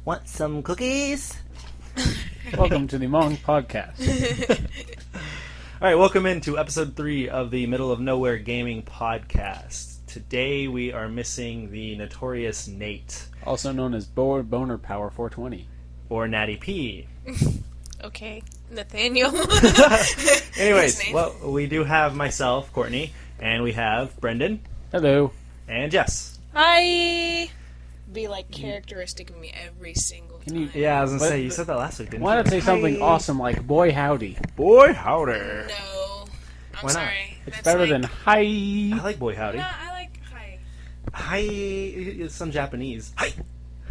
Want some cookies? Welcome to the MONG podcast. All right, welcome into episode 3 of the Middle of Nowhere Gaming Podcast. Today we are missing the notorious Nate. Also known as Boner Power 420. Or Natty P. Okay, Nathaniel. Anyways, well, we do have myself, Courtney, and we have Brendan. Hello. And Jess. Hi. Be like characteristic of me every single time. Yeah, I was going to say, you said that last week, didn't Why you? not say something awesome like boy howdy? Boy howdy. No. I'm Why not? sorry. It's That's better like, than hi. I like boy howdy. No, I like hi. Hi is some Japanese. Hi.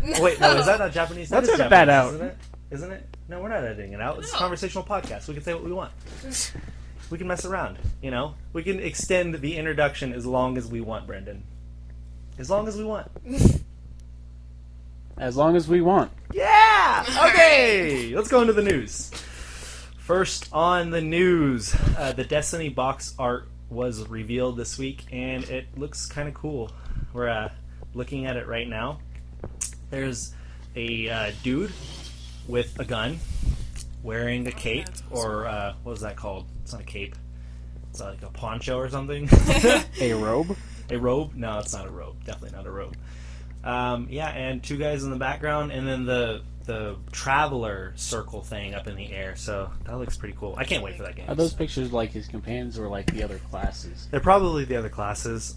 Oh, wait, no, is that not Japanese? Let's is edit Japanese, that out. Isn't it? No, we're not editing it out. It's a No. conversational podcast. We can say what we want. We can mess around, you know? We can extend the introduction as long as we want, Brendan. As long as we want. As long as we want. Yeah! Okay! Let's go into the news. First on the news, the Destiny box art was revealed this week, and it looks kind of cool. We're looking at it right now. There's a dude with a gun, wearing a cape, or what was that called? It's not a cape. It's like a poncho or something. A robe? A robe? No, it's not a robe. Definitely not a robe. Yeah, and two guys in the background, and then the traveler circle thing up in the air. So that looks pretty cool. I can't wait for that game. Are those pictures like his companions or like the other classes? They're probably the other classes.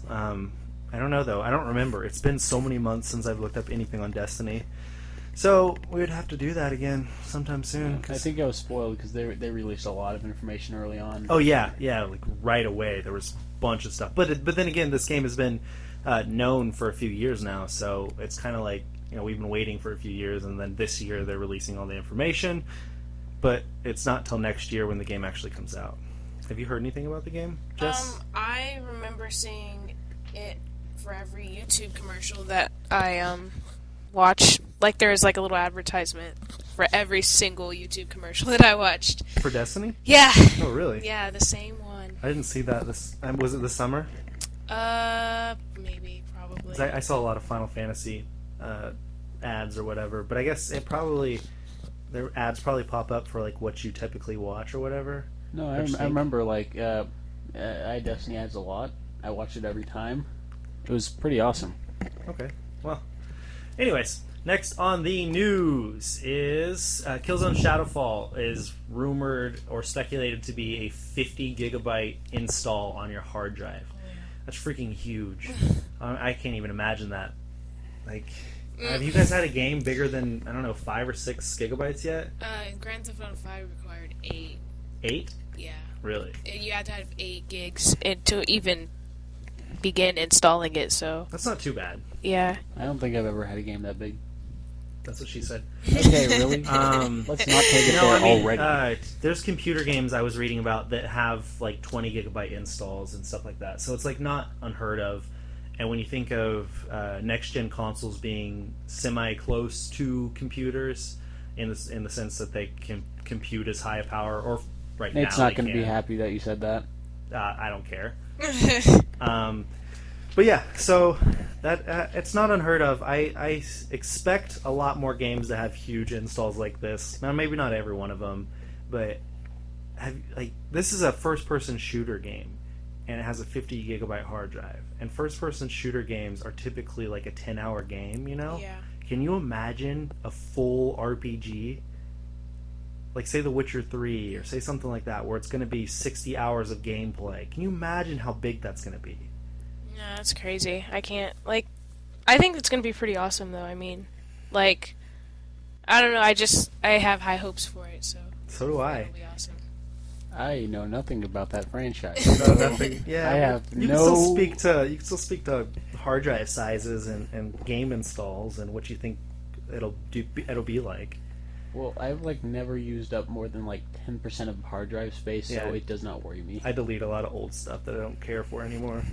I don't know, though. I don't remember. It's been so many months since I've looked up anything on Destiny. So we would have to do that again sometime soon. I think I was spoiled because they released a lot of information early on. Oh, yeah, like right away. There was a bunch of stuff. But then again, this game has been known for a few years now, so it's kind of like, you know, we've been waiting for a few years, and then this year they're releasing all the information. But it's not till next year when the game actually comes out. Have you heard anything about the game, Jess? I remember seeing it for every YouTube commercial that I watch. Like there's like a little advertisement for every single YouTube commercial that I watched. For Destiny? Yeah. Oh, really? Yeah, the same one. I didn't see that. Was it this summer? Maybe, probably. 'Cause I saw a lot of Final Fantasy ads or whatever, but I guess their ads probably pop up for like what you typically watch or whatever. No, I remember like I Destiny ads a lot. I watch it every time. It was pretty awesome. Okay, well, anyways, next on the news is Killzone Shadowfall is rumored or speculated to be a 50 gigabyte install on your hard drive. That's freaking huge. I can't even imagine that. Like, have you guys had a game bigger than, I don't know, 5 or 6 gigabytes yet? Grand Theft Auto 5 required 8. 8? Yeah. Really? You had to have 8 gigs to even begin installing it, so... That's not too bad. Yeah. I don't think I've ever had a game that big. That's what she said. Okay, really? Let's not take it there already. There's computer games I was reading about that have like 20 gigabyte installs and stuff like that. So it's like not unheard of. And when you think of next gen consoles being semi close to computers, in the sense that they can compute as high a power, or right now Nate's not going to be happy that you said that. I don't care. But yeah, so that it's not unheard of. I expect a lot more games to have huge installs like this. Now, maybe not every one of them, but this is a first-person shooter game, and it has a 50 gigabyte hard drive. And first-person shooter games are typically like a 10-hour game. You know? Yeah. Can you imagine a full RPG? Like, say The Witcher 3, or say something like that, where it's going to be 60 hours of gameplay. Can you imagine how big that's going to be? No, that's crazy. I can't, I think it's going to be pretty awesome, though. I mean, I don't know, I have high hopes for it, so... So do I. It'll be awesome. I know nothing about that franchise. Yeah, I have you can still speak to hard drive sizes and game installs and what you think it'll be like. Well, I've never used up more than 10% of hard drive space, so it does not worry me. I delete a lot of old stuff that I don't care for anymore.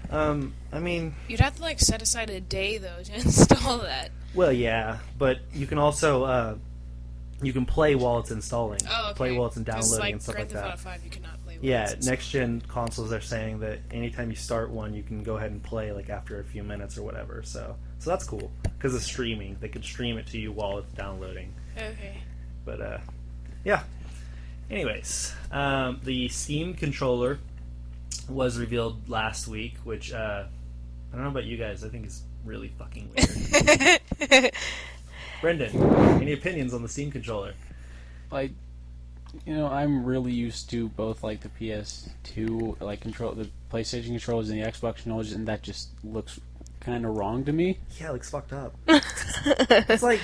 I mean, you'd have to set aside a day though to install that. Well, yeah, but you can also you can play while it's installing. Oh, okay. Play while it's downloading 'Cause, like, and stuff like Grand Theft that. Auto 5, you cannot play with Yeah, it. next-gen consoles are saying that anytime you start one, you can go ahead and play like after a few minutes or whatever. So that's cool because of streaming. They could stream it to you while it's downloading. Okay. But yeah. Anyways, the Steam controller was revealed last week, which I don't know about you guys. I think is really fucking weird. Brendan, any opinions on the Steam controller? Like, I'm really used to both like the PS2 the PlayStation controllers and the Xbox controllers, and that just looks kind of wrong to me. Yeah, it looks fucked up. It's like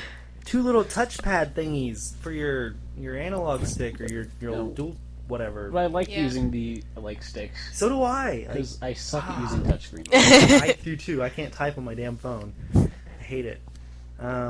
two little touchpad thingies for your analog stick or your dual whatever. But I like Yeah. using the sticks. So do I. Because I suck at using touchscreen. I do too. I can't type on my damn phone. I hate it. I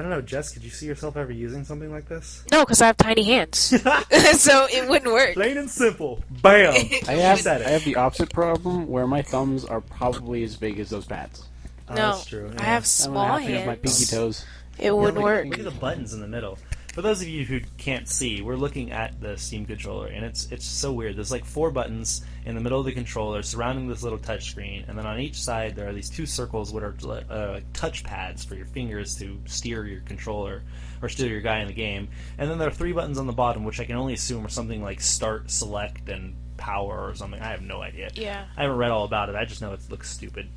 don't know, Jess, could you see yourself ever using something like this? No, because I have tiny hands. So it wouldn't work. Plain and simple. Bam! I have the opposite problem where my thumbs are probably as big as those pads. Oh, No, that's true. I have I'm small gonna have to use my hands. pinky toes. It wouldn't work. Look at the buttons in the middle. For those of you who can't see, we're looking at the Steam controller, and it's so weird. There's like 4 buttons in the middle of the controller surrounding this little touch screen, and then on each side there are these 2 circles that are touch pads for your fingers to steer your controller or steer your guy in the game. And then there are 3 buttons on the bottom, which I can only assume are something like start, select, and power or something. I have no idea. Yeah. I haven't read all about it. I just know it looks stupid.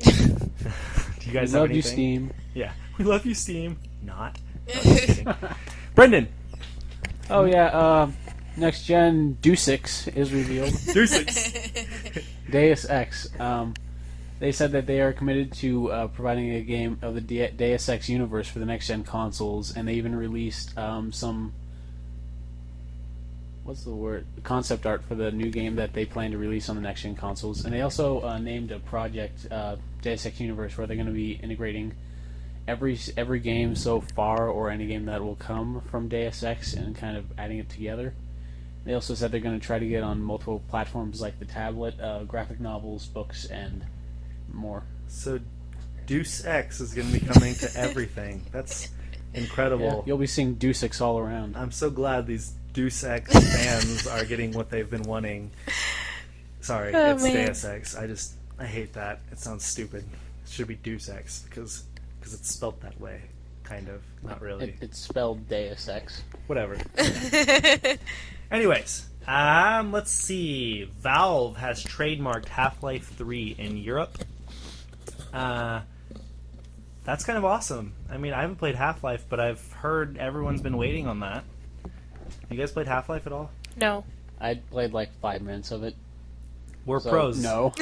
Do you guys have Love anything? you, Steam. Yeah, we love you, Steam. Not. No, just kidding. Brendan. Oh yeah, next gen Deus Ex is revealed. Deus Ex. Deus Ex. They said that they are committed to providing a game of the Deus Ex universe for the next gen consoles, and they even released some. What's the word? Concept art for the new game that they plan to release on the next gen consoles, and they also named a project Deus Ex Universe where they're going to be integrating every game so far, or any game that will come from Deus Ex, and kind of adding it together. They also said they're going to try to get on multiple platforms like the tablet, graphic novels, books, and more. So, Deus Ex is going to be coming to everything. That's incredible. Yeah, you'll be seeing Deus Ex all around. I'm so glad these Deus Ex fans are getting what they've been wanting. Sorry, Oh, it's man. Deus Ex. I hate that. It sounds stupid. It should be Deus Ex because it's spelt that way. Kind of. Not really. It's spelled Deus Ex. Whatever. Anyways, let's see. Valve has trademarked Half-Life 3 in Europe. That's kind of awesome. I mean, I haven't played Half-Life, but I've heard everyone's been waiting on that. You guys played Half-Life at all? No. I played like 5 minutes of it. We're So, pros. no.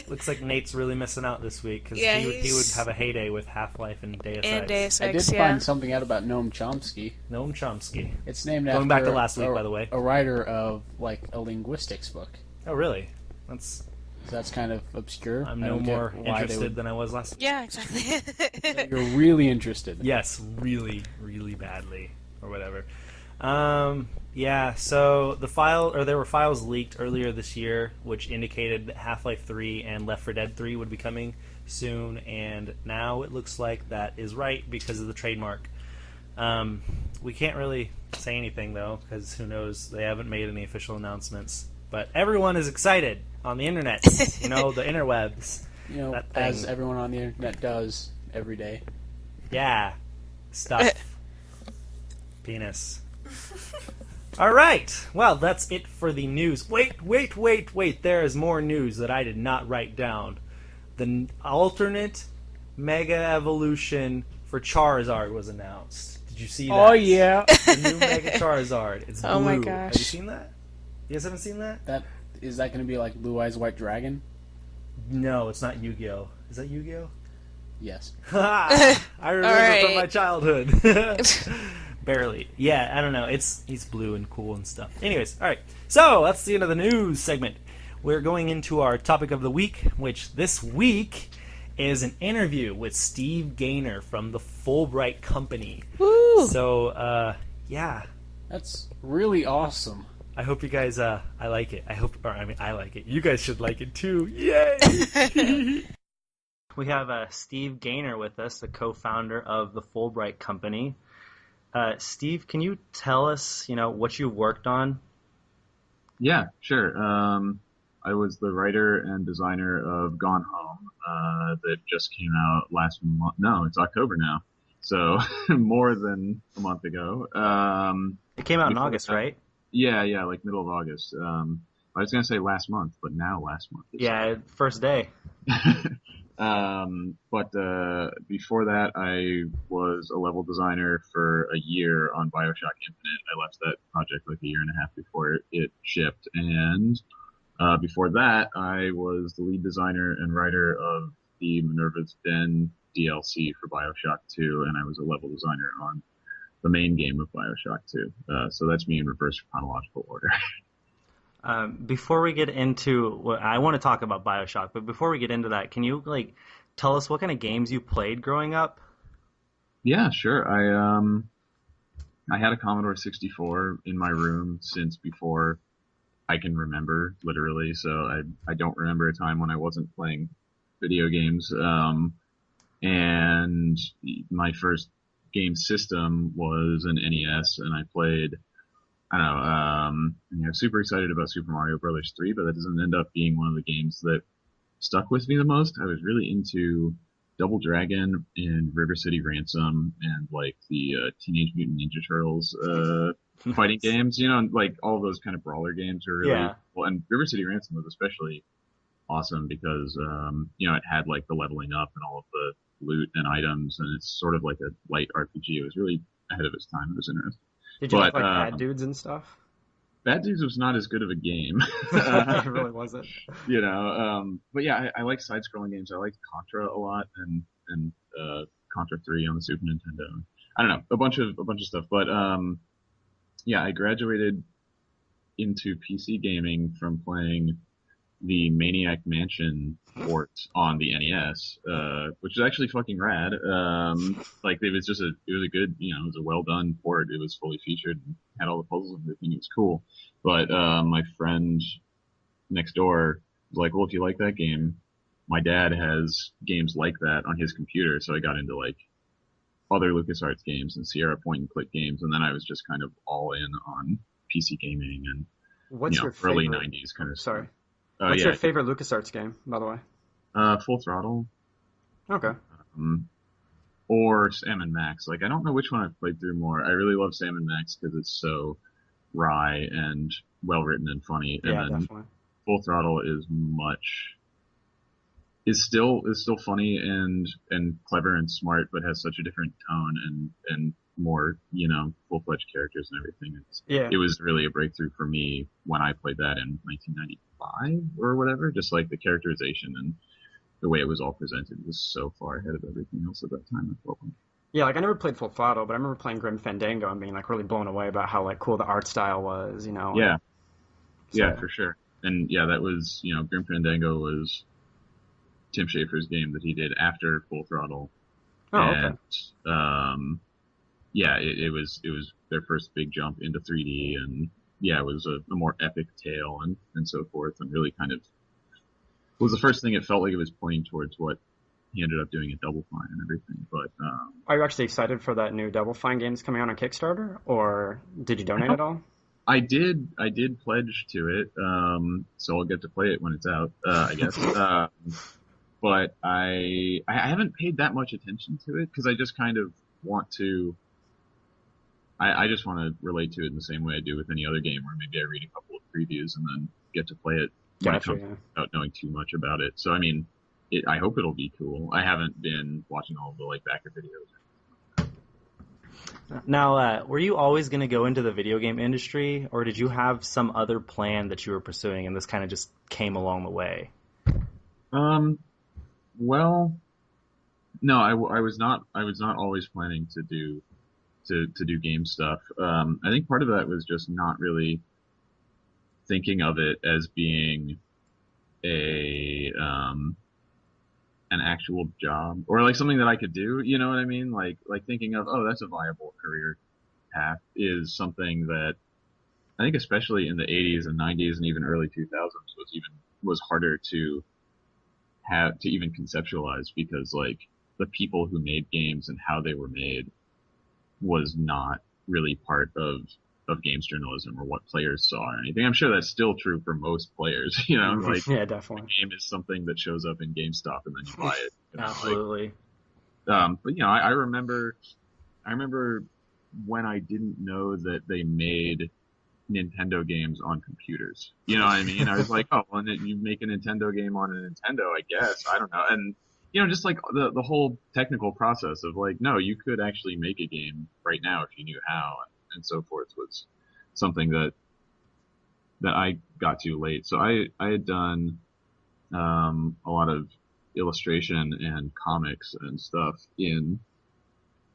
Looks like Nate's really missing out this week because Yeah, he would he's- have a heyday with Half-Life and Deus And Ex. Deus I did Ex, yeah. find something out about Noam Chomsky. Noam Chomsky. It's named Going after back to last week, by the way. a writer of like a linguistics book. Oh, really? That's. So that's kind of obscure. I'm I no don't get more why they interested would- than I was last week. Yeah, exactly. You're really interested. Yes, really, really badly, or whatever. Yeah. So there were files leaked earlier this year, which indicated that Half-Life 3 and Left 4 Dead 3 would be coming soon, and now it looks like that is right because of the trademark. We can't really say anything though, because who knows? They haven't made any official announcements. But everyone is excited on the internet. The interwebs. You know, That thing. as everyone on the internet does every day. Yeah. Stuff. Penis. All right. Well, that's it for the news. Wait. There is more news that I did not write down. The alternate Mega Evolution for Charizard was announced. Did you see that? Oh yeah. The new Mega Charizard. It's blue. Oh my Have gosh. you seen that? You guys haven't seen that? That is that going to be like Blue Eyes White Dragon? No, it's not Yu-Gi-Oh. Is that Yu-Gi-Oh? Yes. I remember Alright. from my childhood. Barely. Yeah, I don't know. He's blue and cool and stuff. Anyways, alright. So, that's the end of the news segment. We're going into our topic of the week, which this week is an interview with Steve Gaynor from the Fulbright Company. Woo! So, yeah. That's really awesome. I hope you guys, I like it. I like it. You guys should like it too. Yay! We have Steve Gaynor with us, the co-founder of the Fulbright Company. Steve, can you tell us, what you worked on? Yeah, sure. I was the writer and designer of Gone Home, that just came out last month. No, it's October now. So more than a month ago. It came out in Before August, that, right? yeah, like middle of August. I was gonna say last month, but now last month is Yeah, first day. but before that, I was a level designer for a year on BioShock Infinite. I left that project like a year and a half before it shipped, and before that, I was the lead designer and writer of the Minerva's Den DLC for BioShock 2, and I was a level designer on the main game of BioShock 2. So that's me in reverse chronological order. Before we get into, well, I want to talk about BioShock, but before we get into that, can you tell us what kind of games you played growing up? Yeah, sure. I had a Commodore 64 in my room since before I can remember, literally. So I don't remember a time when I wasn't playing video games. And my first game system was an NES, and I played. I don't know. I'm super excited about Super Mario Brothers 3, but that doesn't end up being one of the games that stuck with me the most. I was really into Double Dragon and River City Ransom and like the Teenage Mutant Ninja Turtles fighting games. And like all of those kind of brawler games are really Yeah. well. And River City Ransom was especially awesome because it had like the leveling up and all of the loot and items, and it's sort of like a light RPG. It was really ahead of its time. It was interesting. Did you like But Bad Dudes and stuff? Bad Dudes was not as good of a game. It really wasn't. But yeah, I like side-scrolling games. I liked Contra a lot, and Contra 3 on the Super Nintendo. I don't know, a bunch of stuff. But yeah, I graduated into PC gaming from playing the Maniac Mansion port on the NES, which is actually fucking rad. Like it was a good, it was a well done port. It was fully featured and had all the puzzles and everything. It was cool. But my friend next door was like, well, if you like that game, my dad has games like that on his computer. So I got into like other LucasArts games and Sierra point and click games, and then I was just kind of all in on PC gaming and What's your early favorite? 90s kind of Sorry. stuff. What's your favorite LucasArts game, by the way? Full Throttle, Okay. or Sam and Max. Like I don't know which one I've played through more. I really love Sam and Max because it's so wry and well written and funny. And Yeah, then definitely. Full Throttle is still funny and clever and smart, but has such a different tone and more full-fledged characters and everything. Yeah. It was really a breakthrough for me when I played that in 1995 or whatever. Just like the characterization and the way it was all presented was so far ahead of everything else at that time. I felt like. Yeah, like I never played Full Throttle, but I remember playing Grim Fandango and being like really blown away about how like cool the art style was, Yeah, So, yeah, for sure. And yeah, that was Grim Fandango was Tim Schafer's game that he did after Full Throttle. Oh, okay. And yeah, it was their first big jump into 3D, and yeah, it was a more epic tale and so forth, and really kind of was the first thing it felt like it was pointing towards what he ended up doing at Double Fine and everything. But Are you actually excited for that new Double Fine game that's coming out on Kickstarter, or did you donate at all? I did pledge to it, so I'll get to play it when it's out, I guess. But I haven't paid that much attention to it because I just kind of want to. I just want to relate to it in the same way I do with any other game, where maybe I read a couple of previews and then get to play it when it comes without knowing too much about it. So I mean, I hope it'll be cool. I haven't been watching all of the like backer videos. Now, were you always going to go into the video game industry, or did you have some other plan that you were pursuing, and this kind of just came along the way? Well, no, I was not always planning to do game stuff. I think part of that was just not really thinking of it as being an actual job or like something that I could do. You know what I mean? Like thinking of, oh, that's a viable career path is something that I think, especially in the 80s and 90s and even early 2000s, was harder to even conceptualize because like the people who made games and how they were made was not really part of games journalism or what players saw or anything. I'm sure that's still true for most players. Like Yeah, a definitely. game is something that shows up in GameStop and then you buy it. Absolutely. But I remember when I didn't know that they made Nintendo games on computers. You know what I mean? I was like, oh, well, you make a Nintendo game on a Nintendo, I guess. I don't know. And just like the whole technical process of like, no, you could actually make a game right now if you knew how, and so forth was something that I got to late. So I had done a lot of illustration and comics and stuff in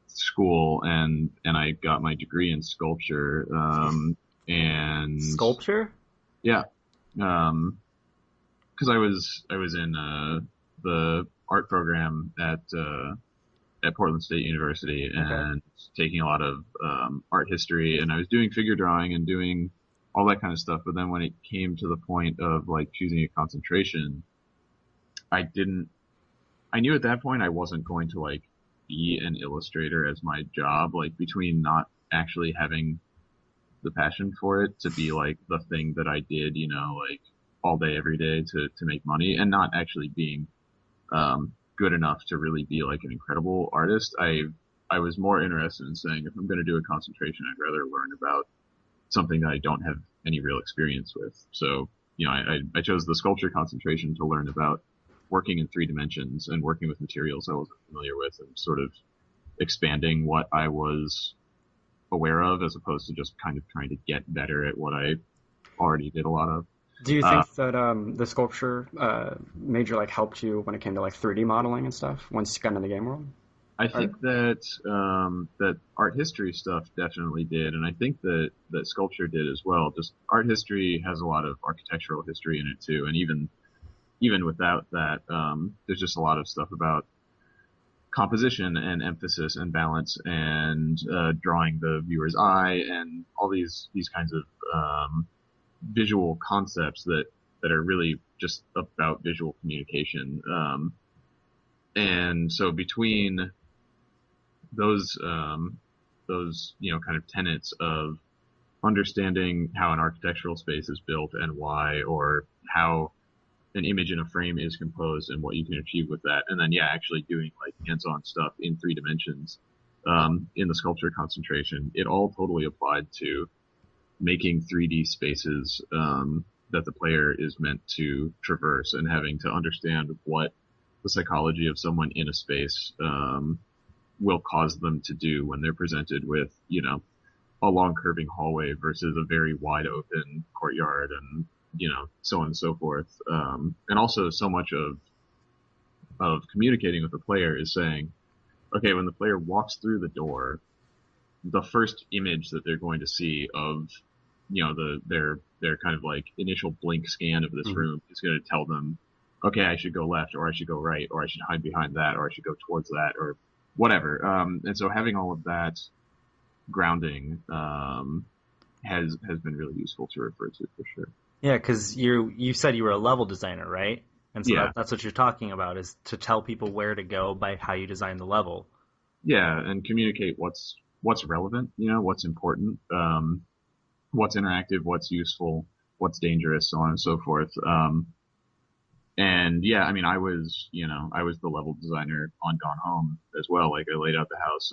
school, and I got my degree in sculpture. And Sculpture? yeah, because I was in the art program at Portland State University and taking a lot of art history, and I was doing figure drawing and doing all that kind of stuff. But then when it came to the point of like choosing a concentration, I knew at that point I wasn't going to like be an illustrator as my job, like between not actually having the passion for it to be like the thing that I did, like all day, every day to make money, and not actually being good enough to really be like an incredible artist. I was more interested in saying, if I'm going to do a concentration, I'd rather learn about something that I don't have any real experience with. So, I chose the sculpture concentration to learn about working in 3 dimensions and working with materials I wasn't familiar with, and sort of expanding what I was aware of, as opposed to just kind of trying to get better at what I already did a lot of. Do you think that the sculpture major like helped you when it came to like 3D modeling and stuff once you got into the game world? I think that that art history stuff definitely did, and I think that sculpture did as well. Just art history has a lot of architectural history in it too, and even without that, there's just a lot of stuff about composition and emphasis and balance and drawing the viewer's eye and all these kinds of visual concepts that are really just about visual communication. And so between those kind of tenets of understanding how an architectural space is built and why, or how an image in a frame is composed and what you can achieve with that, and then actually doing like hands-on stuff in 3 dimensions in the sculpture concentration, it all totally applied to making 3D spaces that the player is meant to traverse, and having to understand what the psychology of someone in a space will cause them to do when they're presented with, a long curving hallway versus a very wide open courtyard, and so on and so forth. And also so much of communicating with the player is saying, okay, when the player walks through the door, the first image that they're going to see of, their kind of like initial blink scan of this room is going to tell them, okay, I should go left, or I should go right, or I should hide behind that, or I should go towards that, or whatever. And so having all of that grounding has been really useful to refer to, for sure. Yeah, because you said you were a level designer, right? And so Yeah. that's what you're talking about, is to tell people where to go by how you design the level. Yeah, and communicate what's relevant, what's important, what's interactive, what's useful, what's dangerous, so on and so forth. And yeah, I mean, I was the level designer on Gone Home as well. Like, I laid out the house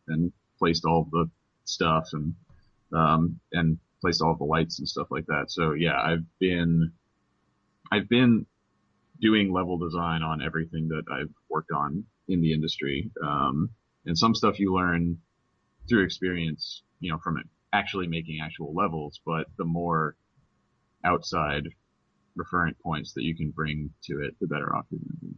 and placed all the stuff and placed all the lights and stuff like that. So yeah, I've been doing level design on everything that I've worked on in the industry. And some stuff you learn through experience, from actually making actual levels, but the more outside referent points that you can bring to it, the better off you're going to be.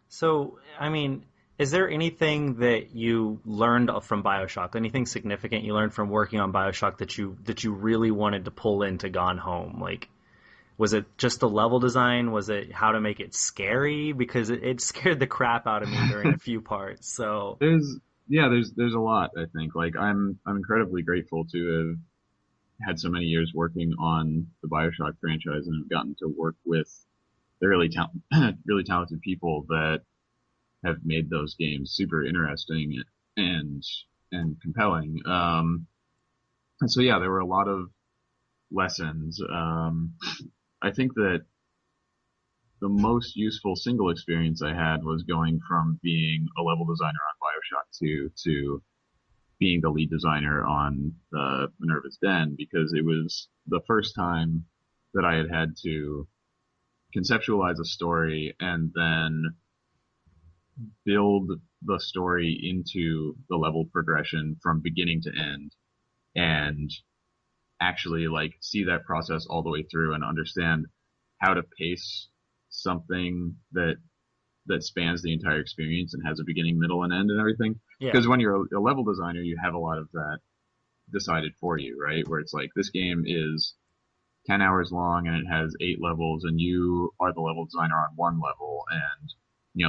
So, I mean, is there anything that you learned from BioShock, anything significant you learned from working on BioShock that you really wanted to pull into Gone Home? Like, was it just the level design? Was it how to make it scary? Because it scared the crap out of me during a few parts. So there's a lot, I think. Like, I'm incredibly grateful to have had so many years working on the BioShock franchise, and have gotten to work with the really talented people that have made those games super interesting and and compelling. And so yeah, there were a lot of lessons. I think that the most useful single experience I had was going from being a level designer on BioShock 2 to being the lead designer on Minerva's Den, because it was the first time that I had to conceptualize a story and then build the story into the level progression from beginning to end, and actually like see that process all the way through and understand how to pace something that spans the entire experience and has a beginning, middle, and end and everything. Yeah. Because when you're a level designer, you have a lot of that decided for you, right? Where it's like, this game is 10 hours long and it has 8 levels, and you are the level designer on one level, and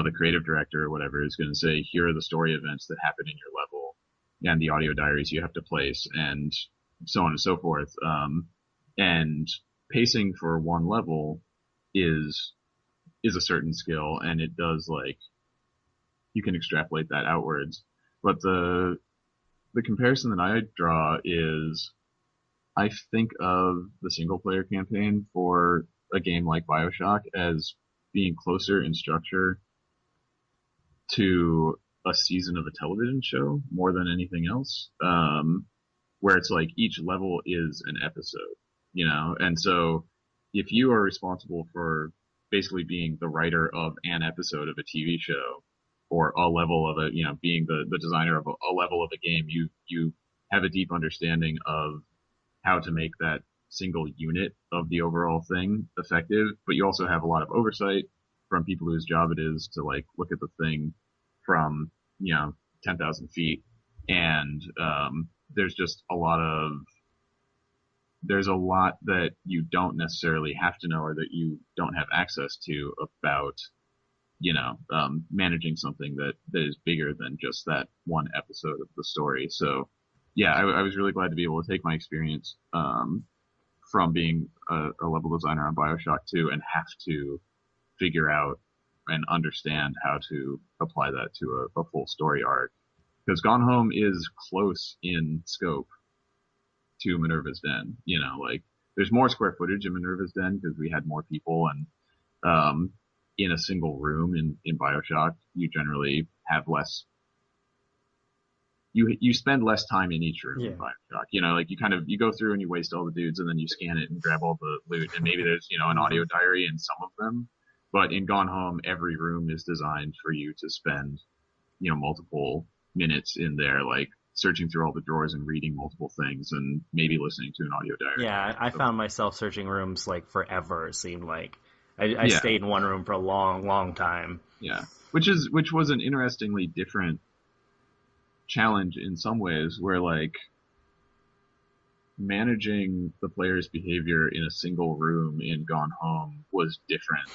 the creative director or whatever is going to say, here are the story events that happen in your level and the audio diaries you have to place, and so on and so forth. And pacing for one level is a certain skill, and it does, like, you can extrapolate that outwards. But the comparison that I draw is, I think of the single player campaign for a game like BioShock as being closer in structure to a season of a television show more than anything else, where it's like each level is an episode, and so if you are responsible for basically being the writer of an episode of a TV show, or a level of being the designer of a level of a game, you have a deep understanding of how to make that single unit of the overall thing effective, but you also have a lot of oversight from people whose job it is to like look at the thing from 10,000 feet, and there's a lot that you don't necessarily have to know, or that you don't have access to, about managing something that is bigger than just that one episode of the story. So yeah, I was really glad to be able to take my experience from being a level designer on BioShock 2 and have to figure out and understand how to apply that to a full story arc. Because Gone Home is close in scope to Minerva's Den. Like, there's more square footage in Minerva's Den because we had more people, and in a single room in BioShock, you generally have less. You spend less time in each room in BioShock. Like, you go through and you waste all the dudes, and then you scan it and grab all the loot, and maybe there's an audio diary in some of them. But in Gone Home, every room is designed for you to spend multiple minutes in there, like searching through all the drawers and reading multiple things, and maybe listening to an audio diary. Yeah, I found myself searching rooms like forever. It seemed like I stayed in one room for a long, long time. Yeah, which was an interestingly different challenge in some ways, where like managing the player's behavior in a single room in Gone Home was different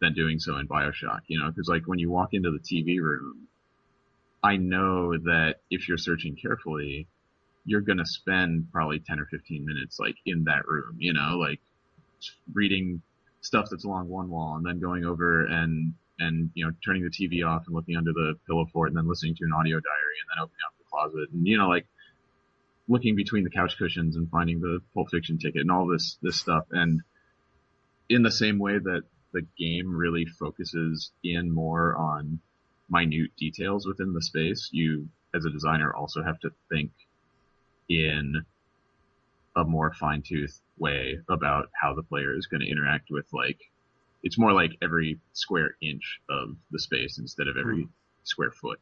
than doing so in BioShock. Because like when you walk into the TV room, I know that if you're searching carefully, you're going to spend probably 10 or 15 minutes like in that room, like reading stuff that's along one wall, and then going over and turning the TV off and looking under the pillow fort, and then listening to an audio diary, and then opening up the closet, and like looking between the couch cushions and finding the Pulp Fiction ticket and all this stuff. And in the same way that the game really focuses in more on minute details within the space, you as a designer also have to think in a more fine-toothed way about how the player is going to interact with, like, it's more like every square inch of the space instead of every square foot.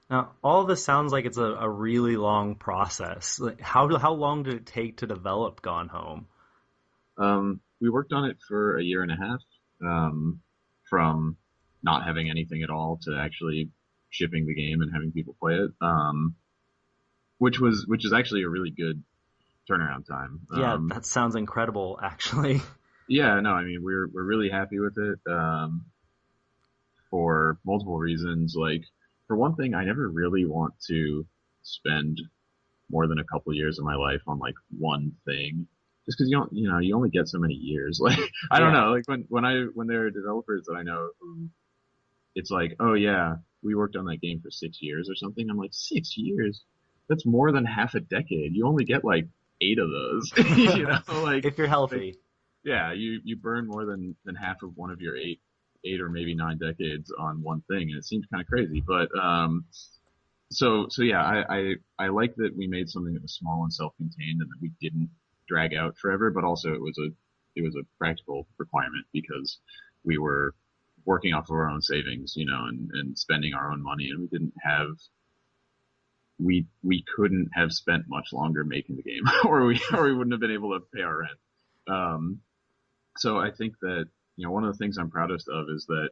Now, all of this sounds like it's a really long process. Like, how long did it take to develop Gone Home? We worked on it for a year and a half, from not having anything at all to actually shipping the game and having people play it, which is actually a really good turnaround time. Yeah, that sounds incredible, actually. Yeah, no, I mean, we're really happy with it, for multiple reasons. Like, for one thing, I never really want to spend more than a couple years of my life on like one thing, just because you only get so many years. Like, I don't know, like when there are developers that I know who, it's like, oh yeah, we worked on that game for 6 years or something. I'm like, 6 years? That's more than half a decade. You only get like 8 of those. Like if you're healthy. yeah, you burn more than half of one of your eight or maybe 9 decades on one thing, and it seems kind of crazy. But so yeah, I like that we made something that was small and self-contained, and that we didn't drag out forever. But also, it was a practical requirement because we were working off of our own savings, and spending our own money, and we couldn't have spent much longer making the game, or we wouldn't have been able to pay our rent. So I think that, one of the things I'm proudest of is that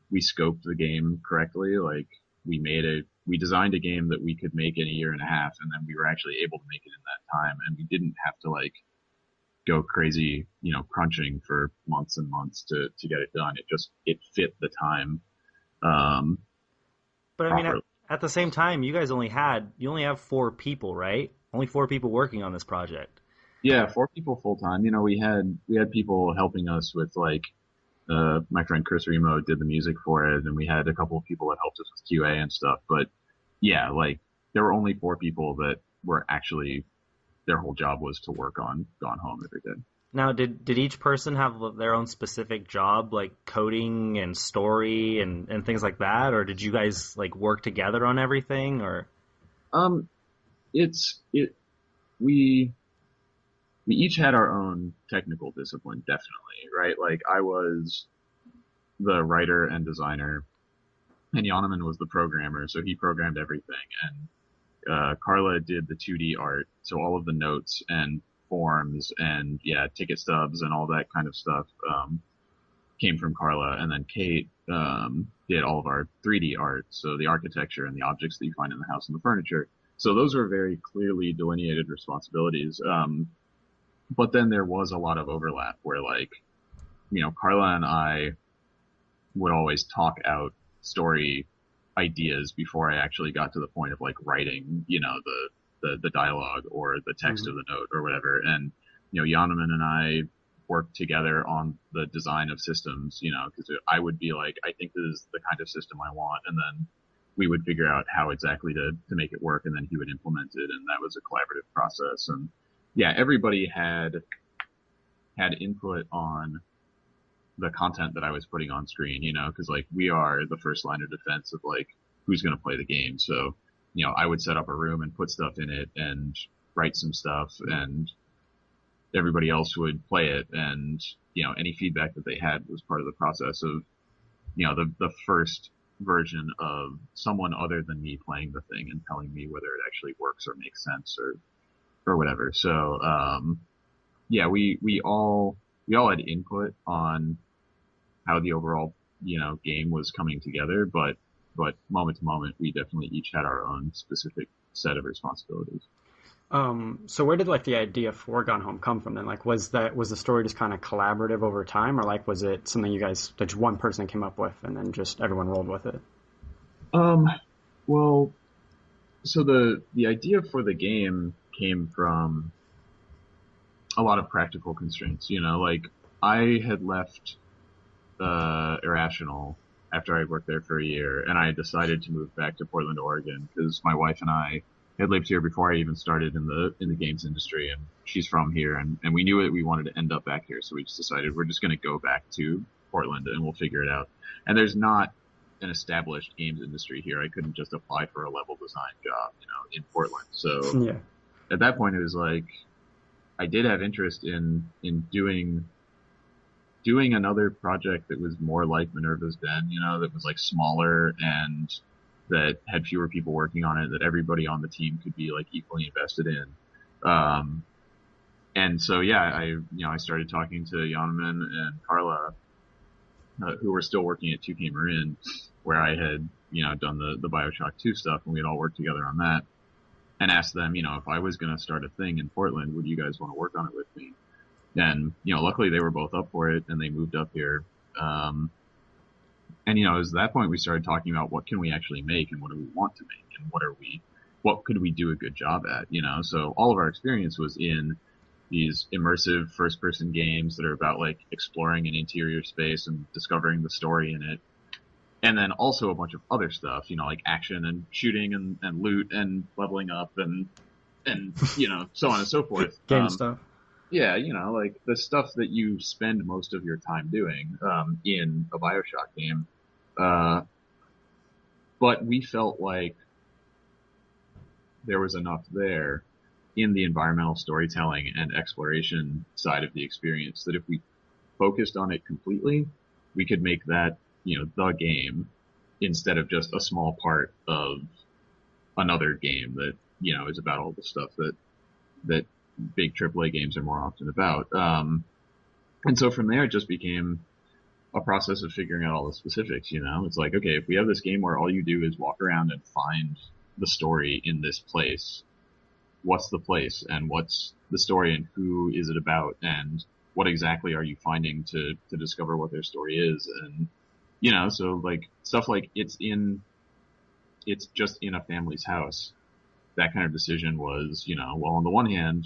we scoped the game correctly. Like we designed a game that we could make in a year and a half, and then we were actually able to make it in that time, and we didn't have to like go crazy, crunching for months and months to get it done. It fit the time. But I mean, at the same time, you only have 4 people, right? Only 4 people working on this project. Yeah, 4 people full time. We had people helping us with like, my friend Chris Remo did the music for it, and we had a couple of people that helped us with QA and stuff. But yeah, like there were only 4 people that were actually, their whole job was to work on Gone Home every day. Now, did each person have their own specific job, like coding and story and things like that, or did you guys like work together on everything, or? We each had our own technical discipline, definitely, right? Like I was the writer and designer, and Jonaman was the programmer, so he programmed everything, and Carla did the 2D art, so all of the notes and forms and ticket stubs and all that kind of stuff came from Carla, and then Kate did all of our 3D art, so the architecture and the objects that you find in the house and the furniture. So those were very clearly delineated responsibilities. But then there was a lot of overlap where like, Carla and I would always talk out story ideas before I actually got to the point of like writing, the dialogue or the text of the note or whatever. And, Jonaman and I worked together on the design of systems, because I would be like, I think this is the kind of system I want. And then we would figure out how exactly to make it work. And then he would implement it. And that was a collaborative process. And yeah, everybody had input on the content that I was putting on screen, because like we are the first line of defense of like who's going to play the game. So, I would set up a room and put stuff in it and write some stuff, and everybody else would play it. And, any feedback that they had was part of the process of, the first version of someone other than me playing the thing and telling me whether it actually works or makes sense or whatever. So, we all had input on how the overall, game was coming together, but moment to moment, we definitely each had our own specific set of responsibilities. So where did like the idea for Gone Home come from then? Like, was the story just kind of collaborative over time, or like was it something that one person came up with and then just everyone rolled with it? Well, so the idea for the game came from a lot of practical constraints. Like I had left Irrational after I worked there for a year, and I decided to move back to Portland, Oregon, because my wife and I had lived here before I even started in the games industry, and she's from here, and we knew that we wanted to end up back here, so we just decided we're just going to go back to Portland and we'll figure it out. And there's not an established games industry here. I couldn't just apply for a level design job, in Portland. So yeah. At that point, it was like I did have interest in doing another project that was more like Minerva's Den, that was like smaller and that had fewer people working on it, that everybody on the team could be like equally invested in. And so, I started talking to Jonaman and Carla, who were still working at 2K Marin, where I had, done the BioShock 2 stuff, and we had all worked together on that, and asked them, if I was going to start a thing in Portland, would you guys want to work on it with me? And, luckily they were both up for it, and they moved up here. And, it was at that point we started talking about what can we actually make and what do we want to make and what could we do a good job at, So all of our experience was in these immersive first-person games that are about like exploring an interior space and discovering the story in it. and then also a bunch of other stuff, like action and shooting and loot and leveling up and so on and so forth. Game stuff. Yeah, like the stuff that you spend most of your time doing in a BioShock game. But we felt like there was enough there in the environmental storytelling and exploration side of the experience that if we focused on it completely, we could make that, the game instead of just a small part of another game that, is about all the stuff that big AAA games are more often about. And so from there, it just became a process of figuring out all the specifics, It's like, okay, if we have this game where all you do is walk around and find the story in this place, what's the place and what's the story and who is it about and what exactly are you finding to discover what their story is? And, so like stuff like it's just in a family's house. That kind of decision was, well, on the one hand,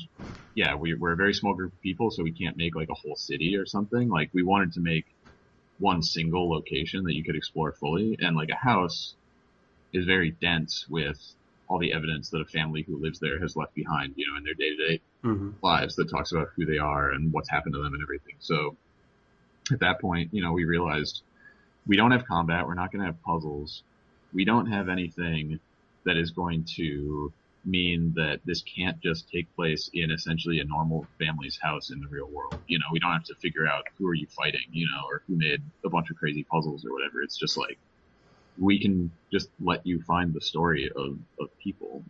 yeah, we're a very small group of people, so we can't make like a whole city or something. Like we wanted to make one single location that you could explore fully. And like a house is very dense with all the evidence that a family who lives there has left behind, in their day-to-day lives that talks about who they are and what's happened to them and everything. So at that point, we realized we don't have combat. We're not going to have puzzles. We don't have anything that is going to mean that this can't just take place in essentially a normal family's house in the real world. We don't have to figure out who are you fighting, or who made a bunch of crazy puzzles or whatever. It's just like, we can just let you find the story of people.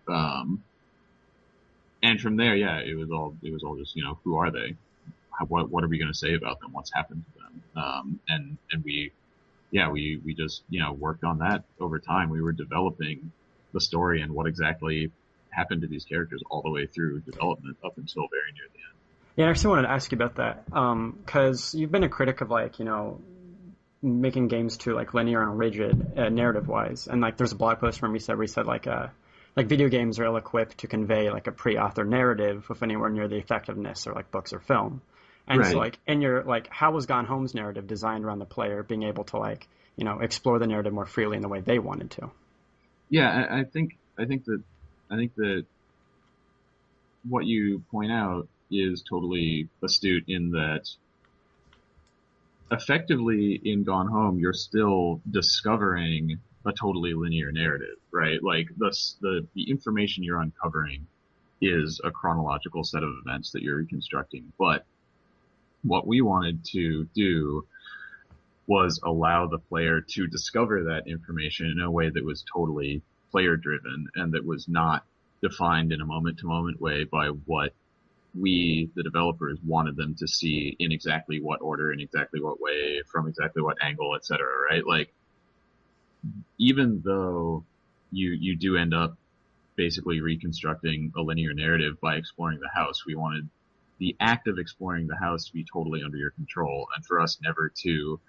And from there, yeah, it was all just, who are they? What are we going to say about them? What's happened to them? And we just, worked on that over time. We were developing the story and what exactly happened to these characters all the way through development up until very near the end. Yeah, I actually wanted to ask you about that, because you've been a critic of like, making games too like linear and rigid narrative wise, and like there's a blog post from you said where you said like video games are ill-equipped to convey like a pre-authored narrative with anywhere near the effectiveness or like books or film. And Right. So like in your like how was Gone Home's narrative designed around the player being able to like explore the narrative more freely in the way they wanted to? Yeah, I think that what you point out is totally astute in that effectively in Gone Home, you're still discovering a totally linear narrative, right? Like the information you're uncovering is a chronological set of events that you're reconstructing. But what we wanted to do was allow the player to discover that information in a way that was totally player driven and that was not defined in a moment to moment way by what we, the developers, wanted them to see in exactly what order, in exactly what way, from exactly what angle, etc. Right? Like, even though you do end up basically reconstructing a linear narrative by exploring the house, we wanted the act of exploring the house to be totally under your control, and for us never to,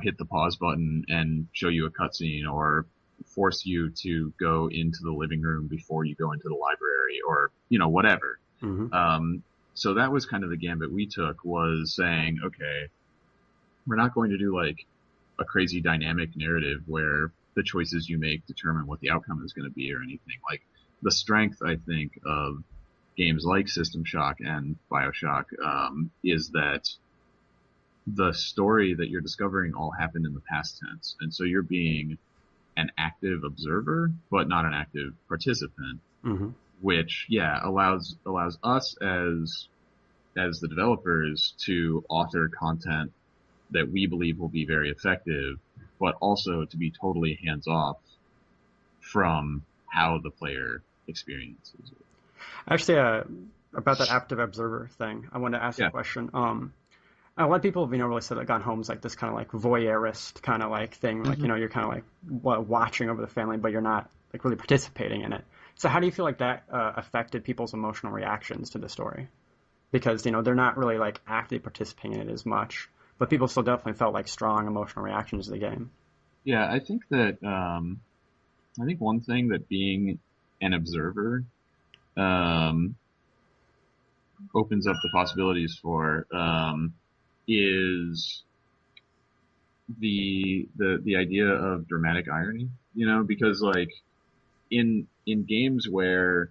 hit the pause button and show you a cutscene or force you to go into the living room before you go into the library or, whatever. So that was kind of the gambit we took, was saying, okay, we're not going to do like a crazy dynamic narrative where the choices you make determine what the outcome is going to be or anything. Like the strength, I think, of games like System Shock and BioShock is that the story that you're discovering all happened in the past tense. And so you're being an active observer, but not an active participant. Which, allows us as the developers to author content that we believe will be very effective, but also to be totally hands off from how the player experiences it. Actually, about that active observer thing, I wanted to ask you a question. A lot of people have really said that Gone Home's like this kind of like voyeurist kind of like thing, like you're kind of like watching over the family, but you're not like really participating in it. So how do you feel like that affected people's emotional reactions to the story? Because, they're not really like actively participating in it as much, but people still definitely felt like strong emotional reactions to the game. Yeah, I think that, I think one thing that being an observer opens up the possibilities for is the idea of dramatic irony, because like in games where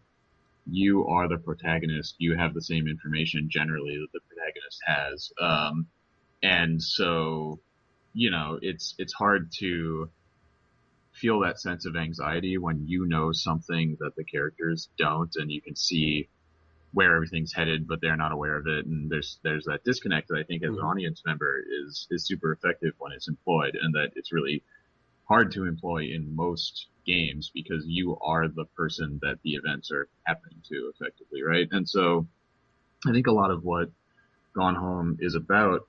you are the protagonist, you have the same information generally that the protagonist has, and so it's hard to feel that sense of anxiety when you know something that the characters don't, and you can see where everything's headed, but they're not aware of it, and there's that disconnect that I think as an audience member is super effective when it's employed, and that it's really hard to employ in most games because you are the person that the events are happening to effectively, right? And so I think a lot of what Gone Home is about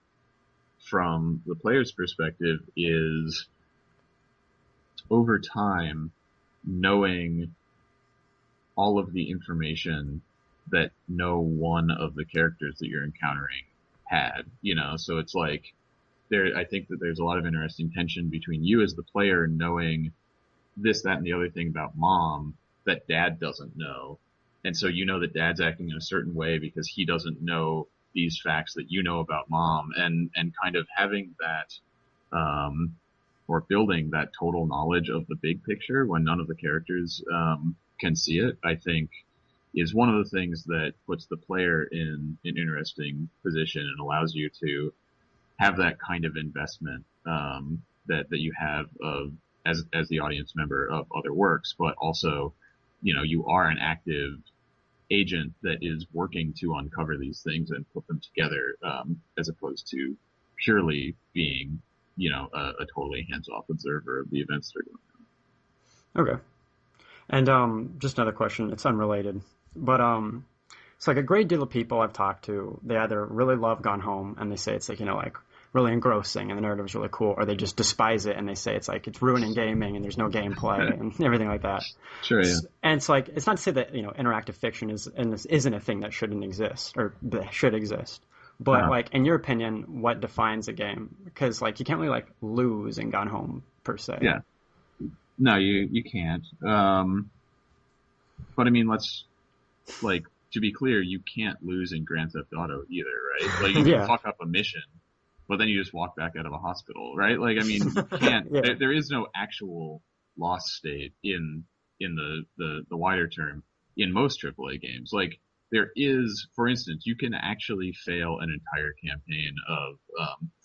from the player's perspective is over time knowing all of the information that no one of the characters that you're encountering had, so it's like I think that there's a lot of interesting tension between you as the player knowing this, that, and the other thing about mom that dad doesn't know. And so that dad's acting in a certain way because he doesn't know these facts that you know about mom, and kind of having that, or building that total knowledge of the big picture when none of the characters, can see it, I think is one of the things that puts the player in an interesting position and allows you to have that kind of investment, that you have of as the audience member of other works, but also, you are an active agent that is working to uncover these things and put them together, as opposed to purely being, a totally hands-off observer of the events that are going on. Okay. And just another question. It's unrelated, but it's like a great deal of people I've talked to, they either really love Gone Home and they say it's like, like really engrossing and the narrative is really cool, or they just despise it and they say it's like it's ruining gaming and there's no gameplay and everything like that. Sure, yeah. And it's like, it's not to say that interactive fiction isn't a thing that shouldn't exist or that should exist, but like in your opinion, what defines a game? Because like you can't really like lose in Gone Home per se. Yeah. No, you can't. But I mean, let's like, to be clear, you can't lose in Grand Theft Auto either, right? Like you can fuck up a mission, but then you just walk back out of a hospital, right? Like, I mean, you can't. Yeah. There is no actual loss state in the wider term in most AAA games. Like there is, for instance, you can actually fail an entire campaign of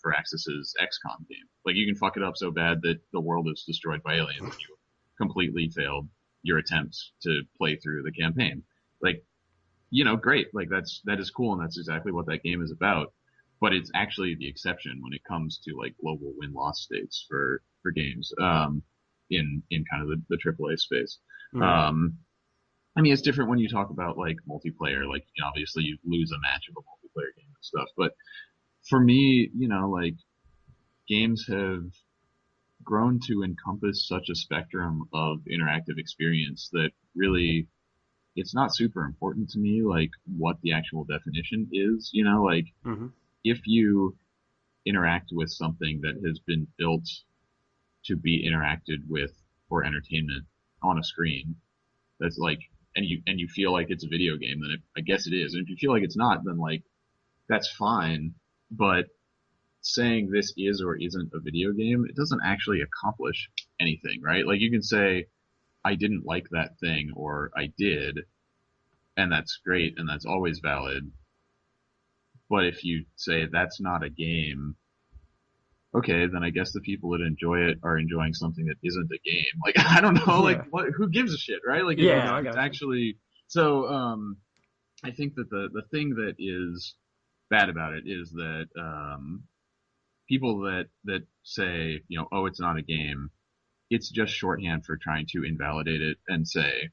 Firaxis's XCOM game. Like you can fuck it up so bad that the world is destroyed by aliens and you completely failed your attempts to play through the campaign. Like, great. Like that is cool, and that's exactly what that game is about. But it's actually the exception when it comes to like global win-loss states for games, in kind of the AAA space. Mm-hmm. I mean, it's different when you talk about like multiplayer. Like, obviously you lose a match of a multiplayer game and stuff. But for me, like games have grown to encompass such a spectrum of interactive experience that really it's not super important to me, like what the actual definition is, like if you interact with something that has been built to be interacted with for entertainment on a screen, that's like, and you feel like it's a video game, then I guess it is. And if you feel like it's not, then like, that's fine. But saying this is or isn't a video game, it doesn't actually accomplish anything, right? Like you can say, I didn't like that thing, or I did, and that's great, and that's always valid. But if you say that's not a game, okay, then I guess the people that enjoy it are enjoying something that isn't a game. Like, I don't know, like, who gives a shit, right? Like, it's actually, so, I think that the thing that is bad about it is that, people that say, oh, it's not a game, it's just shorthand for trying to invalidate it and say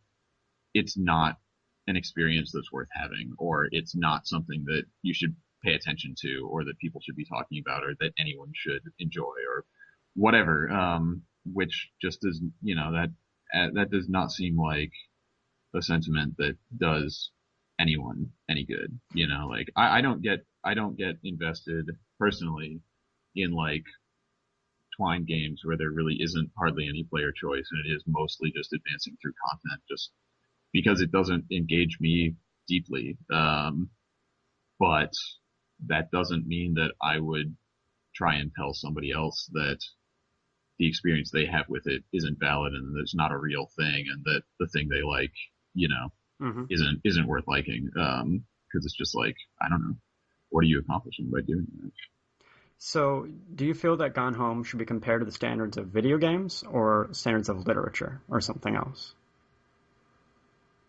it's not an experience that's worth having, or it's not something that you should pay attention to, or that people should be talking about, or that anyone should enjoy, or whatever, which just does, that does not seem like a sentiment that does anyone any good. Like I don't get invested personally in like Twine games where there really isn't hardly any player choice, and it is mostly just advancing through content, just because it doesn't engage me deeply. But that doesn't mean that I would try and tell somebody else that the experience they have with it isn't valid and that it's not a real thing and that the thing they like, isn't worth liking. Because it's just like, I don't know, what are you accomplishing by doing that? So, do you feel that Gone Home should be compared to the standards of video games or standards of literature or something else?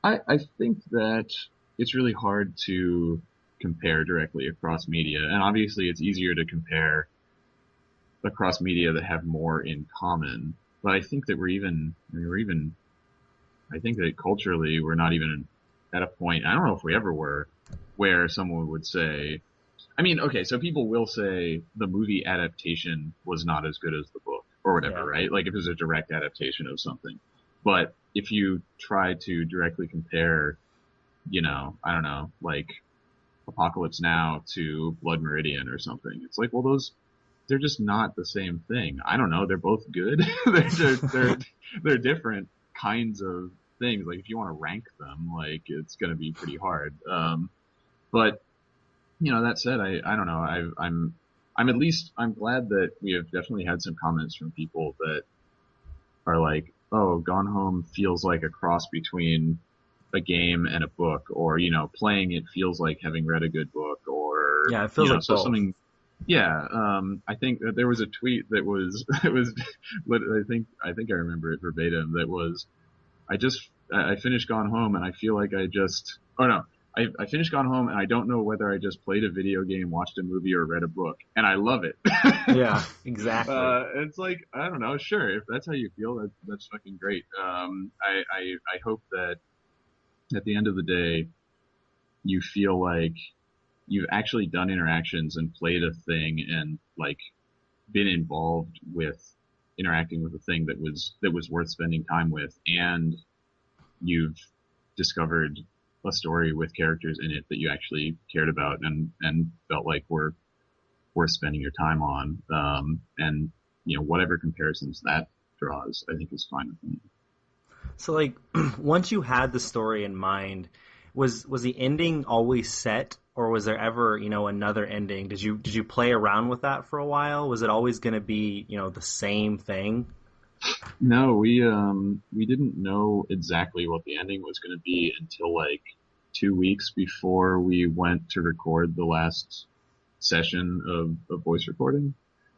I think that it's really hard to compare directly across media, and obviously it's easier to compare across media that have more in common. But I think that I think that culturally we're not even at a point, I don't know if we ever were, where someone would say, I mean, okay, so people will say the movie adaptation was not as good as the book or whatever, right? Like if it was a direct adaptation of something. But if you try to directly compare, I don't know, like Apocalypse Now to Blood Meridian or something, it's like, well, they're just not the same thing. I don't know. They're both good. they're different kinds of things. Like if you want to rank them, like it's going to be pretty hard. But that said, I don't know. I'm glad that we have definitely had some comments from people that are like, oh, Gone Home feels like a cross between a game and a book, or playing it feels like having read a good book, or it feels like so both. something. Yeah, I think that there was a tweet that was I think I remember it verbatim. That was, I finished Gone Home and I feel like I finished Gone Home and I don't know whether I just played a video game, watched a movie, or read a book, and I love it. Yeah, exactly. It's like, I don't know, sure, if that's how you feel, that's fucking great. I hope that at the end of the day, you feel like you've actually done interactions and played a thing and like been involved with interacting with a thing that was worth spending time with, and you've discovered a story with characters in it that you actually cared about and felt like were worth spending your time on. And whatever comparisons that draws, I think is fine with me. So like once you had the story in mind, was the ending always set, or was there ever, another ending? Did you play around with that for a while? Was it always going to be, the same thing? No, we didn't know exactly what the ending was going to be until like 2 weeks before we went to record the last session of voice recording.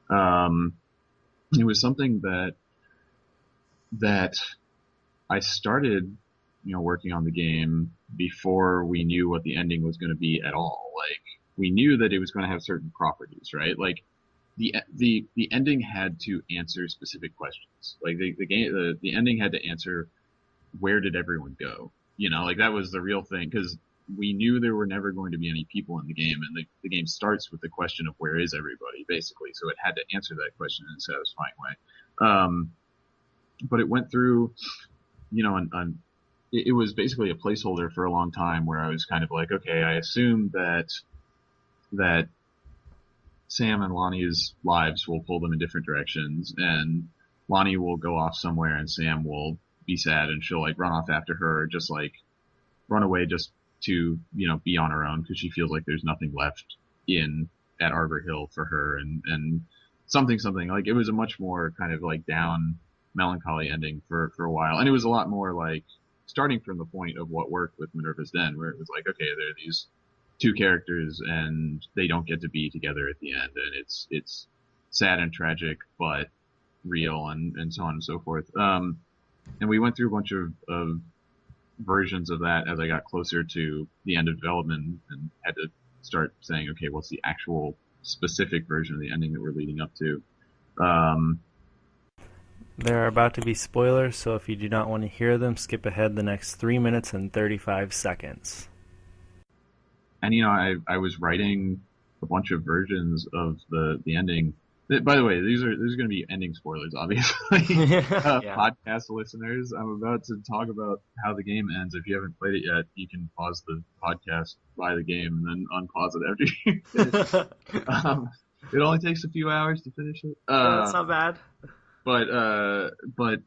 It was something that I started, working on the game before we knew what the ending was going to be at all. Like we knew that it was going to have certain properties, right? Like the ending had to answer specific questions. Like the ending had to answer, where did everyone go? Like that was the real thing, because we knew there were never going to be any people in the game, and the game starts with the question of where is everybody, basically. So it had to answer that question in a satisfying way. But it went through, it was basically a placeholder for a long time where I was kind of like, okay, I assume that Sam and Lonnie's lives will pull them in different directions, and Lonnie will go off somewhere and Sam will be sad and she'll like run off after her, or just like run away just to, be on her own because she feels like there's nothing left at Arbor Hill for her, and something like, it was a much more kind of like down, melancholy ending for a while. And it was a lot more like starting from the point of what worked with Minerva's Den, where it was like, okay, there are these two characters and they don't get to be together at the end, and it's sad and tragic but real, and so on and so forth. And we went through a bunch of versions of that as I got closer to the end of development and had to start saying, okay, what's the actual specific version of the ending that we're leading up to? There are about to be spoilers, so if you do not want to hear them, skip ahead the next 3 minutes and 35 seconds. And I was writing a bunch of versions of the ending. By the way, these are going to be ending spoilers, obviously. Podcast listeners, I'm about to talk about how the game ends. If you haven't played it yet, you can pause the podcast, buy the game, and then unpause it after you finish. It only takes a few hours to finish it. That's not bad. But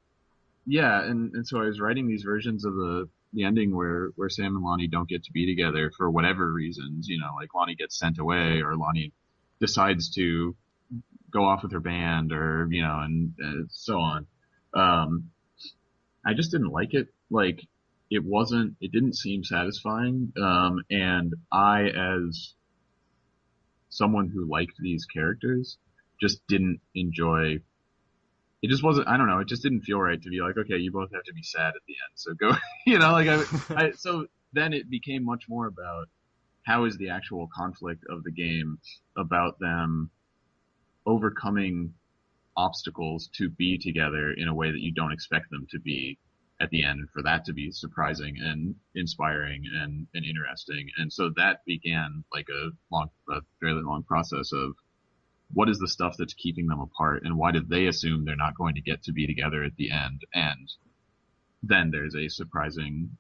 yeah, and so I was writing these versions of the ending where Sam and Lonnie don't get to be together for whatever reasons, like Lonnie gets sent away, or Lonnie decides to go off with her band, or and so on. I just didn't like it. Like, it didn't seem satisfying. And I, as someone who liked these characters, just didn't enjoy. It just wasn't. I don't know. It just didn't feel right to be like, okay, you both have to be sad at the end, so go. So then it became much more about how is the actual conflict of the game about them overcoming obstacles to be together in a way that you don't expect them to be at the end, and for that to be surprising and inspiring and interesting. And so that began like a fairly long process of what is the stuff that's keeping them apart, and why did they assume they're not going to get to be together at the end? And then there's a surprising,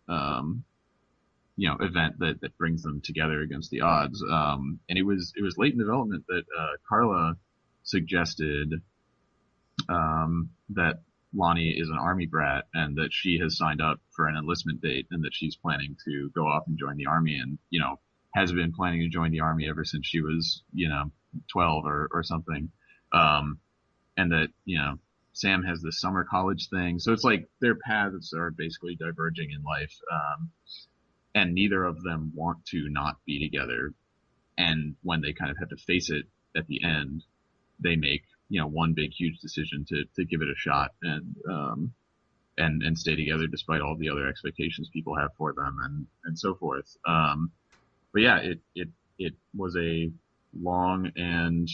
event that brings them together against the odds. And it was late in development that Carla suggested that Lonnie is an army brat, and that she has signed up for an enlistment date, and that she's planning to go off and join the army, and has been planning to join the army ever since she was 12 or something. And that Sam has this summer college thing, so it's like their paths are basically diverging in life, and neither of them want to not be together. And when they kind of have to face it at the end, they make one big huge decision to give it a shot and stay together despite all the other expectations people have for them and so forth. But yeah, it was a long and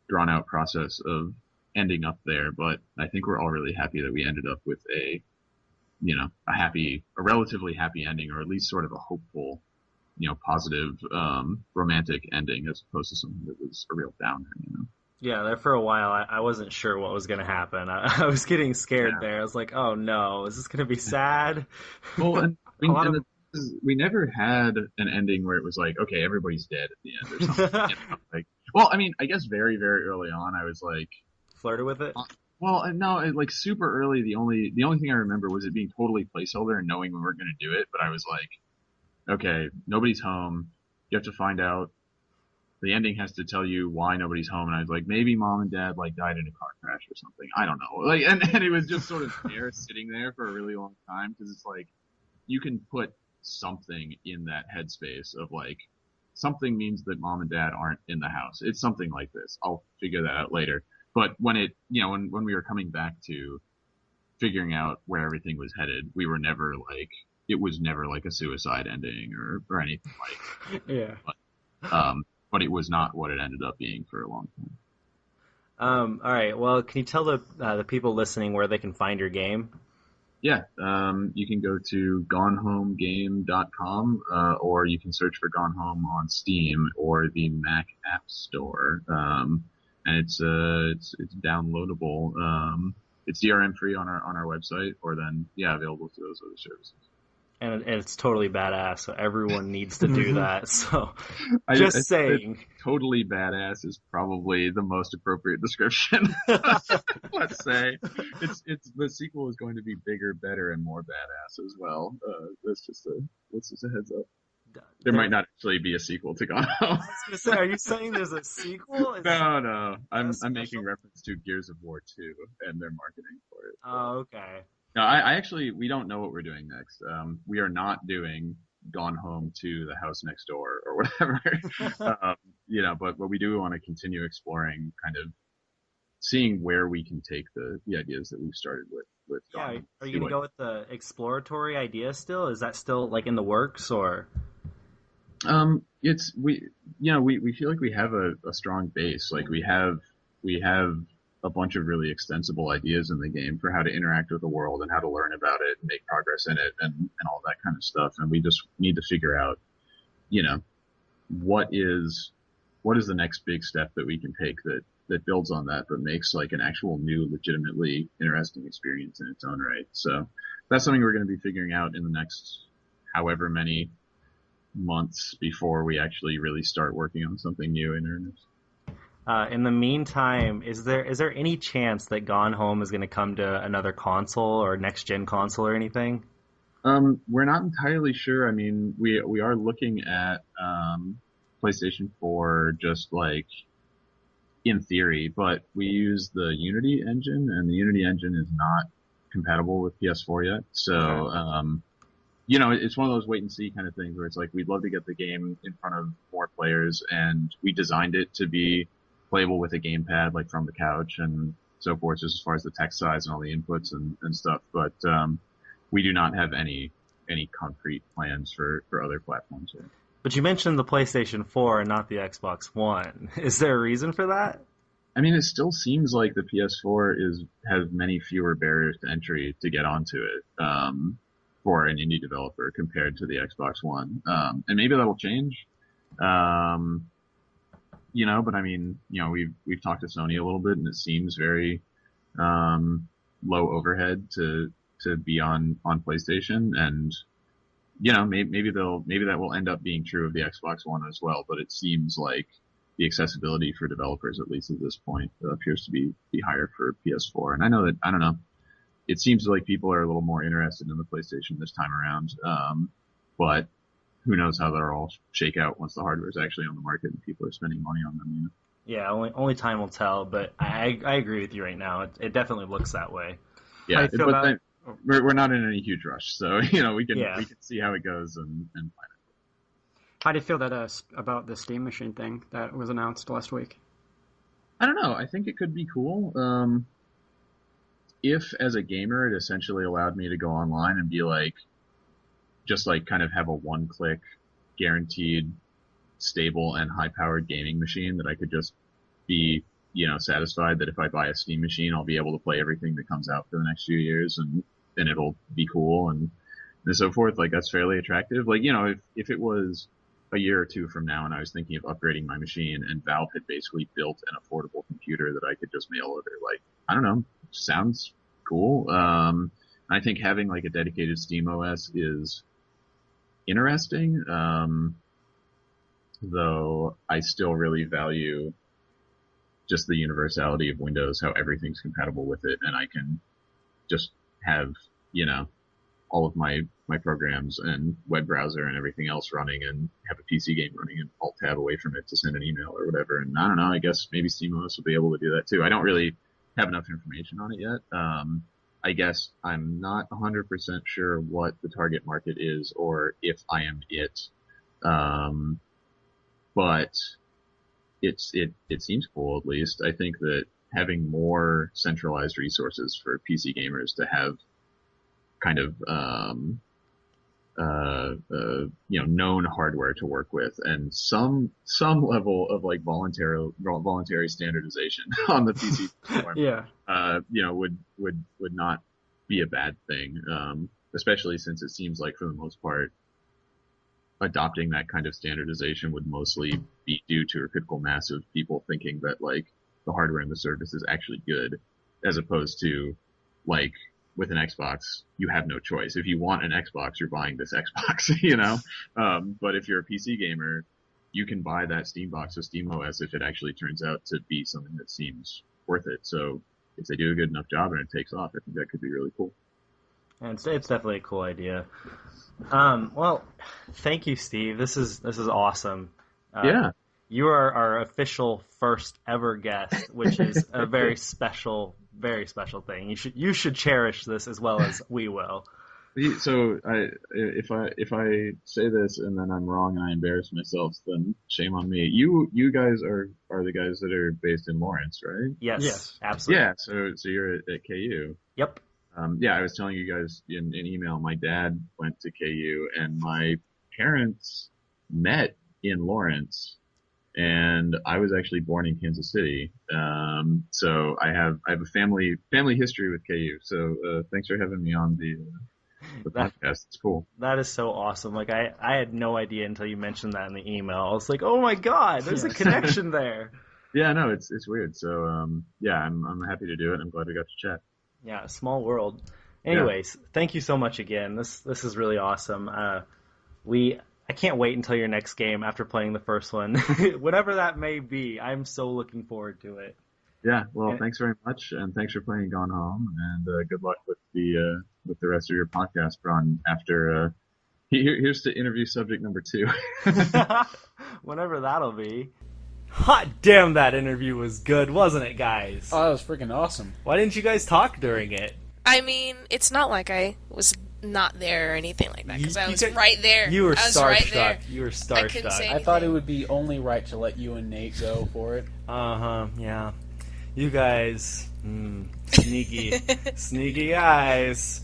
drawn out process of ending up there, but I think we're all really happy that we ended up with a relatively happy ending, or at least sort of a hopeful, positive, romantic ending, as opposed to something that was a real downer, Yeah, there for a while, I wasn't sure what was going to happen. I was getting scared there. I was like, oh no, is this going to be sad? Well, and we never had an ending where it was like, okay, everybody's dead at the end or something. Well, I mean, I guess very, very early on, I was like, flirted with it. Well, no, like super early. The only thing I remember was it being totally placeholder and knowing we weren't going to do it. But I was like, okay, nobody's home. You have to find out. The ending has to tell you why nobody's home. And I was like, maybe mom and dad like died in a car crash or something. I don't know. Like, and it was just sort of there, sitting there for a really long time, because it's like you can put something in that headspace of like, something means that mom and dad aren't in the house. It's something like this. I'll figure that out later. But when it, when we were coming back to figuring out where everything was headed, we were never like, it was never like a suicide ending or anything like that. Yeah. But it was not what it ended up being for a long time. All right. Well, can you tell the people listening where they can find your game? Yeah. You can go to gonehomegame.com, or you can search for Gone Home on Steam or the Mac App Store. And it's downloadable. It's DRM free on our website, or then available to those other services. And it's totally badass, so everyone needs to do that. So, just saying, totally badass is probably the most appropriate description. Let's say it's the sequel is going to be bigger, better, and more badass as well. That's just a heads up. There might not actually be a sequel to Gone Home. I was gonna say, are you saying there's a sequel? No. I'm making reference to Gears of War 2 and their marketing for it. Oh, okay. No, I actually, we don't know what we're doing next. We are not doing Gone Home to the House Next Door or whatever. But we do want to continue exploring, kind of seeing where we can take the ideas that we've started with Gone Home. Are you gonna go with the exploratory idea still? Is that still like in the works, or? We feel like we have a strong base. Like we have a bunch of really extensible ideas in the game for how to interact with the world and how to learn about it and make progress in it and all that kind of stuff. And we just need to figure out, what is the next big step that we can take that builds on that, but makes like an actual new, legitimately interesting experience in its own right. So that's something we're going to be figuring out in the next however many months before we actually really start working on something new in earnest. In the meantime, is there any chance that Gone Home is going to come to another console or next gen console or anything? We're not entirely sure. I mean, we are looking at PlayStation 4 just like in theory, but we use the Unity engine, and the Unity engine is not compatible with PS4 yet. So, it's one of those wait and see kind of things where it's like we'd love to get the game in front of more players, and we designed it to be playable with a gamepad, like from the couch and so forth, just as far as the text size and all the inputs and stuff. But we do not have any concrete plans for other platforms yet. But you mentioned the PlayStation 4 and not the Xbox One. Is there a reason for that? I mean, it still seems like the PS4 has many fewer barriers to entry to get onto it for an indie developer compared to the Xbox One. And maybe that'll change. But I mean, we've talked to Sony a little bit, and it seems very low overhead to be on PlayStation, and maybe that will end up being true of the Xbox One as well. But it seems like the accessibility for developers, at least at this point, appears to be higher for PS4. And I know that, I don't know, it seems like people are a little more interested in the PlayStation this time around. But who knows how they'll all shake out once the hardware is actually on the market and people are spending money on them. Yeah, only time will tell. But I agree with you right now. It definitely looks that way. Yeah, we're not in any huge rush, so we can see how it goes and plan it. How do you feel that about the Steam Machine thing that was announced last week? I don't know. I think it could be cool. If as a gamer it essentially allowed me to go online and be like, just like kind of have a one-click guaranteed stable and high-powered gaming machine that I could just be satisfied that if I buy a Steam machine, I'll be able to play everything that comes out for the next few years, and it'll be cool and so forth. Like, that's fairly attractive. Like, if it was a year or two from now and I was thinking of upgrading my machine and Valve had basically built an affordable computer that I could just mail order, like, I don't know, sounds cool. I think having like a dedicated Steam OS is interesting. Though I still really value just the universality of Windows, how everything's compatible with it, and I can just have, all of my programs and web browser and everything else running and have a PC game running and alt tab away from it to send an email or whatever. And I don't know, I guess maybe SteamOS will be able to do that too. I don't really have enough information on it yet. I guess I'm not 100% sure what the target market is or if I am it. But it seems cool, at least. I think that having more centralized resources for PC gamers to have kind of known hardware to work with and some level of like voluntary standardization on the PC platform, would not be a bad thing, especially since it seems like for the most part adopting that kind of standardization would mostly be due to a critical mass of people thinking that like the hardware and the service is actually good, as opposed to like with an Xbox, you have no choice. If you want an Xbox, you're buying this Xbox, but if you're a PC gamer, you can buy that Steam box with SteamOS if it actually turns out to be something that seems worth it. So if they do a good enough job and it takes off, I think that could be really cool. And it's definitely a cool idea. Well, thank you, Steve. This is awesome. Yeah. You are our official first ever guest, which is a very special thing. You should cherish this as well as we will. So if I say this and then I'm wrong and I embarrass myself, then shame on me. You guys are the guys that are based in Lawrence, right? Yes, absolutely. Yeah. So you're at KU. Yep. I was telling you guys in email, my dad went to KU and my parents met in Lawrence, and I was actually born in Kansas City. So I have a family history with KU. So thanks for having me on the podcast. It's cool. That is so awesome. Like I had no idea until you mentioned that in the email. I was like, oh my god, there's a connection there. Yeah, no, it's weird. So I'm happy to do it. I'm glad we got to chat. Yeah, small world. Anyways, Thank you so much again. This is really awesome. I can't wait until your next game after playing the first one, whatever that may be. I'm so looking forward to it. Yeah, well, thanks very much, and thanks for playing Gone Home, and good luck with the rest of your podcast run after. Here's to interview subject number 2. Whenever that'll be. Hot damn, that interview was good, wasn't it, guys? Oh, that was freaking awesome. Why didn't you guys talk during it? I mean, it's not like I was not there or anything like that, because I was could- right there. You were I was right there. starstruck. You were I couldn't say starstruck. I thought it would be only right to let you and Nate go for it. Yeah. You guys, sneaky, sneaky guys.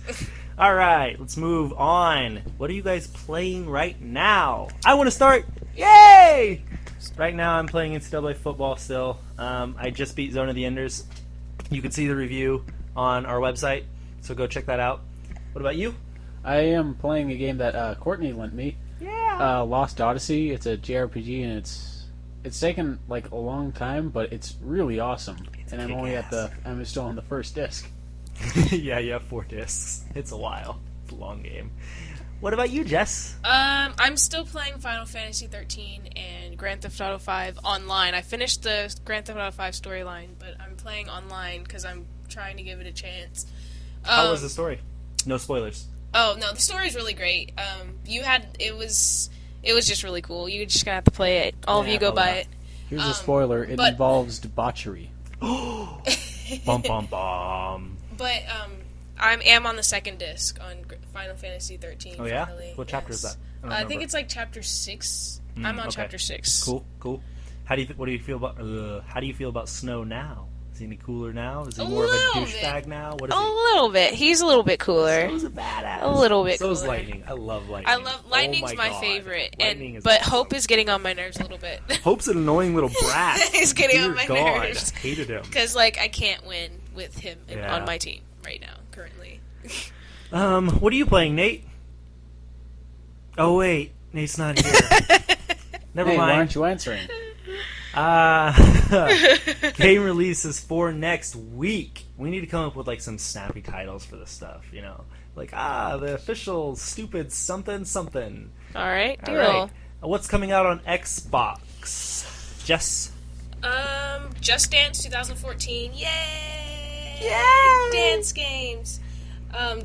All right, let's move on. What are you guys playing right now? I want to start. Yay! Right now, I'm playing NCAA football still. I just beat Zone of the Enders. You can see the review on our website, so go check that out. What about you? I am playing a game that Courtney lent me. Yeah. Lost Odyssey. It's a JRPG, and it's taken like a long time, but it's really awesome. And I'm only I'm still on the first disc. Yeah, you have 4 discs. It's a while. It's a long game. What about you, Jess? I'm still playing Final Fantasy 13 and Grand Theft Auto 5 online. I finished the Grand Theft Auto 5 storyline, but I'm playing online because I'm trying to give it a chance. How was the story? No spoilers. Oh no, the story's really great. It was just really cool. You just gonna have to play it. All of you go buy it. Here's a spoiler. It involves debauchery. Bum bum bum. But I am on the second disc on Final Fantasy 13. Oh yeah? Finally. What chapter is that? I don't think remember. it's like chapter 6. I'm on okay. chapter 6. Cool. What do you feel about? How do you feel about Snow now? Is he any cooler now? Is he more of a douchebag now? What is A he? little bit. He's a little bit cooler. Snow's a badass. A little bit So's cooler. Lightning. I love Lightning. Lightning's Oh my God. favorite, Lightning is but awesome. Hope is getting on my nerves a little bit. Hope's an annoying little brat. He's getting Dear on my God, nerves. I hated him. Because I can't win with him Yeah. on my team right now, currently. What are you playing, Nate? Oh wait, Nate's not here. Never Hey, why mind. aren't you answering? Game releases for next week. We need to come up with like some snappy titles for this stuff, you know, like the official stupid something something. All right, deal. All right. What's coming out on Xbox? Jess. Just Dance 2014. Yay! Yay! Dance games.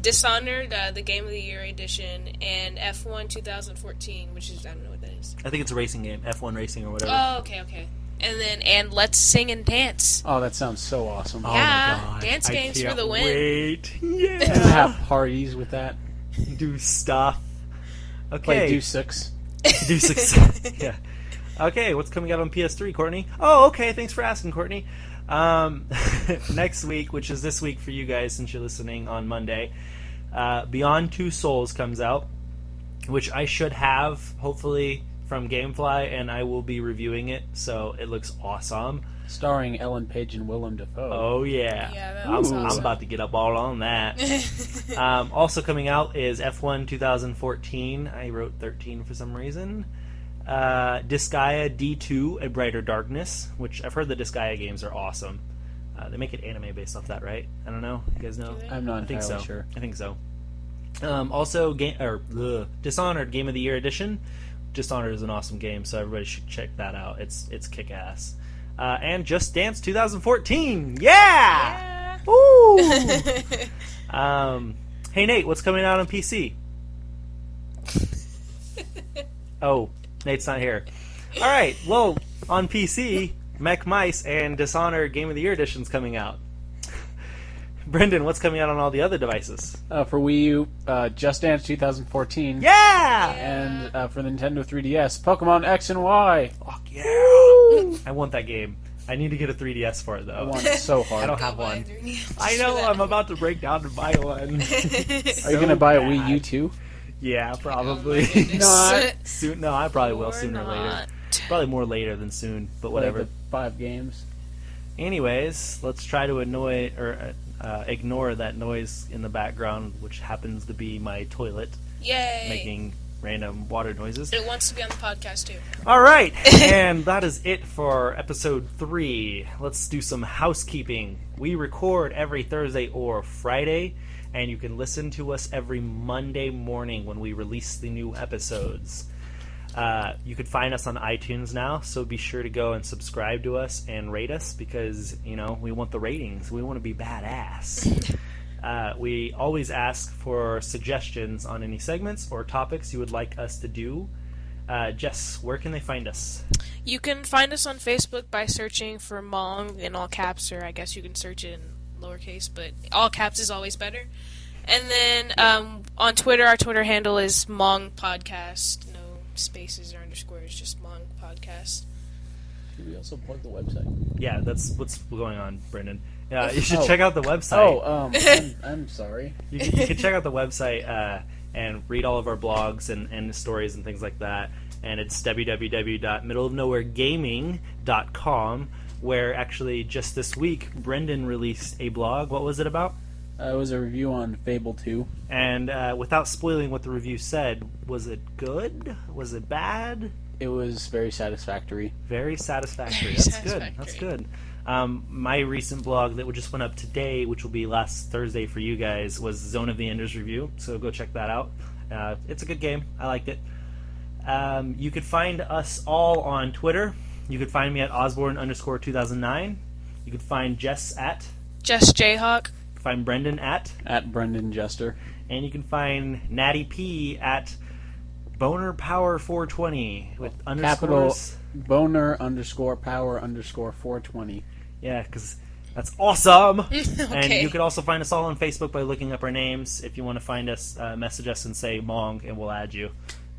Dishonored, the Game of the Year edition, and F1 2014, which is, I don't know what that is. I think it's a racing game, F1 racing or whatever. Oh, okay. And Let's Sing and Dance. Oh, that sounds so awesome. Oh yeah, my God. dance I games for can't the win. Wait. And Yeah. have parties with that. Do stuff. Okay. Play Do 6. Do success. Yeah. Okay, what's coming out on PS3, Courtney? Oh, okay. Thanks for asking, Courtney. Next week, which is this week for you guys since you're listening on Monday, Beyond Two Souls comes out, which I should have, hopefully, from Gamefly, and I will be reviewing it, so it looks awesome. Starring Ellen Page and Willem Dafoe. Oh, yeah. Yeah, that I'm, looks I'm awesome. about to get up all on that. Also coming out is F1 2014. I wrote 13 for some reason. Disgaea D2, A Brighter Darkness, which I've heard the Disgaea games are awesome. They make an anime based off that, right? I don't know. You guys know? I'm not I think entirely so. sure. I think so. Also, Dishonored Game of the Year edition. Dishonored is an awesome game, so everybody should check that out. It's kick-ass. And Just Dance 2014. Yeah! Woo! Hey Nate, what's coming out on PC? Oh, Nate's not here. All right. Well, on PC, Mech Mice and Dishonored Game of the Year edition's coming out. Brendan, what's coming out on all the other devices? For Wii U, Just Dance 2014. Yeah! And for the Nintendo 3DS, Pokemon X and Y. Fuck yeah! I want that game. I need to get a 3DS for it though. I want it so hard. I don't have one. I know. I'm about to break down to buy one. Are you going to buy a Wii U too? Yeah, probably. Not Soon. No, I probably will sooner or later. Probably more later than soon, but whatever. Like the 5 games. Anyways, let's try to ignore that noise in the background, which happens to be my toilet Yay! making random water noises. It wants to be on the podcast too. All right, and that is it for episode 3. Let's do some housekeeping. We record every Thursday or Friday, and you can listen to us every Monday morning when we release the new episodes. You could find us on iTunes now, so be sure to go and subscribe to us and rate us because, you know, we want the ratings. We want to be badass. We always ask for suggestions on any segments or topics you would like us to do. Jess, where can they find us? You can find us on Facebook by searching for MONG in all caps, or I guess you can search it in lowercase, but all caps is always better. And then on Twitter, our Twitter handle is MONG Podcast. No spaces or underscores, just MONG Podcast. Should we also plug the website? Yeah, that's what's going on, Brendan. You should check out the website. I'm sorry. You can check out the website and read all of our blogs and stories and things like that. And it's www.middleofnowheregaming.com, where actually just this week Brendan released a blog. What was it about? It was a review on Fable 2. And without spoiling what the review said, was it good? Was it bad? It was very satisfactory. Very satisfactory. Very That's satisfactory. good. That's good. My recent blog that just went up today, which will be last Thursday for you guys, was Zone of the Enders review. So go check that out. It's a good game. I liked it. You could find us all on Twitter. You could find me at Osborne_2009. You could find Jess at Just Jayhawk. find Brendan at Brendan Jester. and you can find Natty P at BonerPower420 with underscores. Boner_power_420. Yeah, because that's awesome. Okay. And you could also find us all on Facebook by looking up our names. If you want to find us, message us and say Mong, and we'll add you.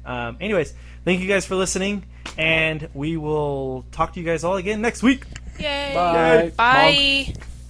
Anyways, thank you guys for listening, and we will talk to you guys all again next week. Yay. Bye. Bye.